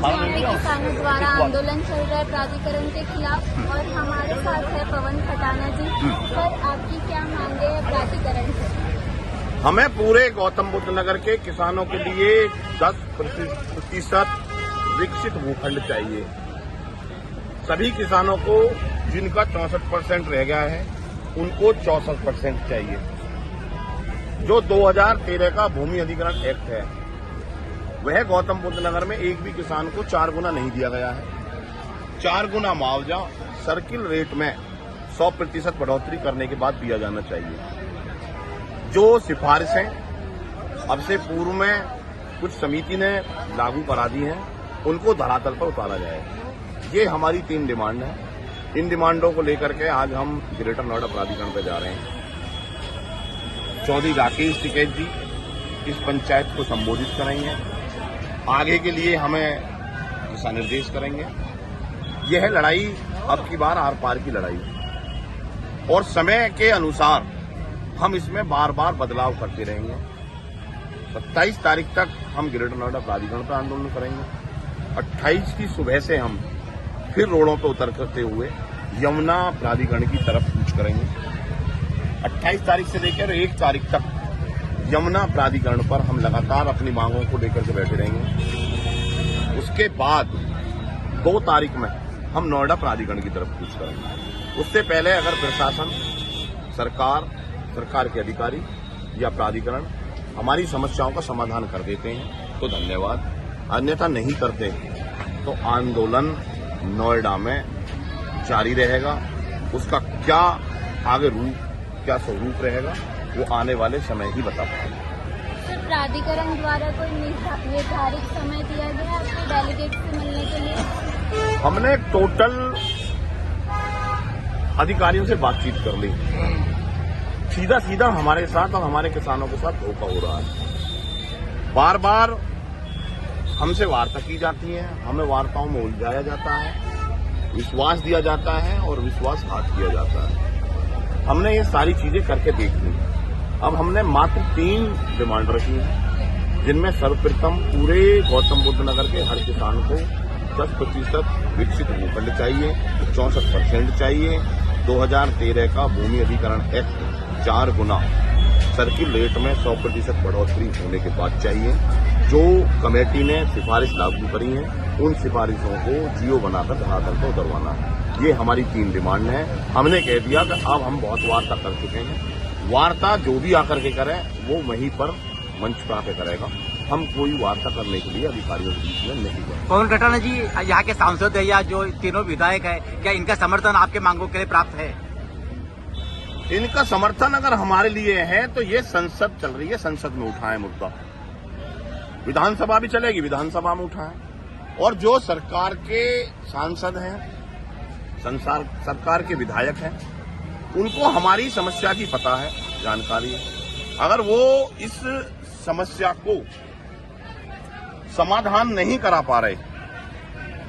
यहाँ पे किसानों द्वारा आंदोलन चल रहा है प्राधिकरण के खिलाफ और हमारे साथ है पवन खटाना जी। सर, आपकी क्या मांग है प्राधिकरण से? हमें पूरे गौतम बुद्ध नगर के किसानों के लिए 10% विकसित भूखंड चाहिए। सभी किसानों को जिनका 64% रह गया है उनको 64% चाहिए। जो 2013 का भूमि अधिग्रहण एक्ट है वह गौतम बुद्ध नगर में एक भी किसान को 4 गुना नहीं दिया गया है। 4 गुना मुआवजा सर्किल रेट में 100% बढ़ोतरी करने के बाद दिया जाना चाहिए। जो सिफारिशें अब से पूर्व में कुछ समिति ने लागू करा दी हैं उनको धरातल पर उतारा जाए। ये हमारी 3 डिमांड है। इन डिमांडों को लेकर के आज हम ग्रेटर नोएडा प्राधिकरण पर जा रहे हैं। चौधरी राकेश टिकैत जी इस पंचायत को संबोधित करेंगे, आगे के लिए हमें दिशा निर्देश करेंगे। यह लड़ाई अब की बार आर पार की लड़ाई और समय के अनुसार हम इसमें बार बार बदलाव करते रहेंगे। 27 तारीख तक हम ग्रेटर नोएडा प्राधिकरण पर आंदोलन करेंगे। 28 की सुबह से हम फिर रोडों पर उतर करते हुए यमुना प्राधिकरण की तरफ कूच करेंगे। 28 तारीख से लेकर 1 तारीख तक यमुना प्राधिकरण पर हम लगातार अपनी मांगों को लेकर के बैठे रहेंगे। उसके बाद 2 तारीख में हम नोएडा प्राधिकरण की तरफ कूच करेंगे। उससे पहले अगर प्रशासन, सरकार के अधिकारी या प्राधिकरण हमारी समस्याओं का समाधान कर देते हैं तो धन्यवाद, अन्यथा नहीं करते तो आंदोलन नोएडा में जारी रहेगा। उसका क्या आगे क्या स्वरूप रहेगा वो आने वाले समय ही बता पाएंगे। सर, प्राधिकरण द्वारा कोई निर्धारित समय दिया गया आपके डेलीगेट से मिलने के लिए? हमने टोटल अधिकारियों से बातचीत कर ली। सीधा हमारे साथ और हमारे किसानों के साथ धोखा हो रहा है। बार बार हमसे वार्ता की जाती है, हमें वार्ताओं में उलझाया जाता है, विश्वास दिया जाता है और विश्वासघात किया जाता है। हमने ये सारी चीजें करके देख ली। अब हमने मात्र 3 डिमांड रखी है, जिनमें सर्वप्रथम पूरे गौतम बुद्ध नगर के हर किसान को 10% विकसित भूखंड चाहिए, 64% चाहिए। 2013 का भूमि अधिग्रहण एक्ट 4 गुना सर्किल रेट में 100% बढ़ोतरी होने के बाद चाहिए। जो कमेटी ने सिफारिश लागू करी है उन सिफारिशों को जियो बनाकर धरातल पर उतरवाना है। ये हमारी 3 डिमांड है। हमने कह दिया कि अब हम बहुत वार्ता कर चुके हैं। वार्ता जो भी आकर के करें वो वहीं पर मंच पर आकर करेगा। हम कोई वार्ता करने के लिए अधिकारियों के बीच में नहीं गए। पवन खटाना जी, यहाँ के सांसद है या जो तीनों विधायक है, क्या इनका समर्थन आपके मांगों के लिए प्राप्त है? इनका समर्थन अगर हमारे लिए है तो ये संसद चल रही है, संसद में उठाएं मुद्दा। विधानसभा भी चलेगी, विधानसभा में उठाएं। और जो सरकार के सांसद हैं, सरकार के विधायक हैं, उनको हमारी समस्या की पता है, जानकारी है। अगर वो इस समस्या को समाधान नहीं करा पा रहे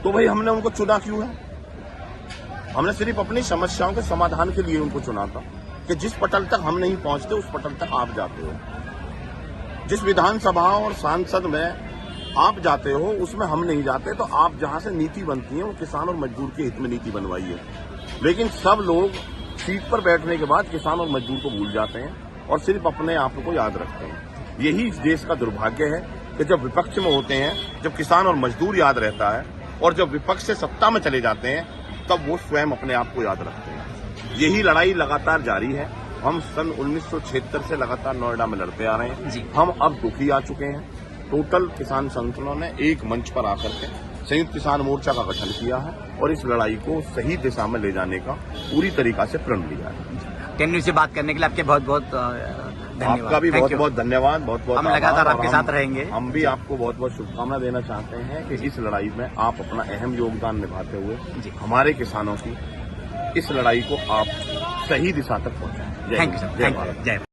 तो भाई हमने उनको चुना क्यों है? हमने सिर्फ अपनी समस्याओं के समाधान के लिए उनको चुना था कि जिस पटल तक हम नहीं पहुंचते उस पटल तक आप जाते हो। जिस विधानसभा और सांसद में आप जाते हो उसमें हम नहीं जाते, तो आप जहां से नीति बनती है वो किसान और मजदूर के हित में नीति बनवाई है। लेकिन सब लोग सीट पर बैठने के बाद किसान और मजदूर को भूल जाते हैं और सिर्फ अपने आप को याद रखते हैं। यही इस देश का दुर्भाग्य है कि जब विपक्ष में होते हैं, जब किसान और मजदूर याद रहता है, और जब विपक्ष से सत्ता में चले जाते हैं तब वो स्वयं अपने आप को याद रखते हैं। यही लड़ाई लगातार जारी है। हम सन 1976 से लगातार नोएडा में लड़ते आ रहे हैं। हम अब दुखी आ चुके हैं। टोटल किसान संगठनों ने एक मंच पर आकर के संयुक्त किसान मोर्चा का गठन किया है और इस लड़ाई को सही दिशा में ले जाने का पूरी तरीका से प्रण लिया है। टेन न्यूज़ से बात करने के लिए आपके बहुत बहुत धन्यवाद। आपका भी बहुत बहुत धन्यवाद, बहुत बहुत हम लगातार आपके साथ रहेंगे। हम भी आपको बहुत बहुत शुभकामना देना चाहते हैं कि इस लड़ाई में आप अपना अहम योगदान निभाते हुए हमारे किसानों की इस लड़ाई को आप सही दिशा तक पहुंचाएं। Thank you sir. जय भारत।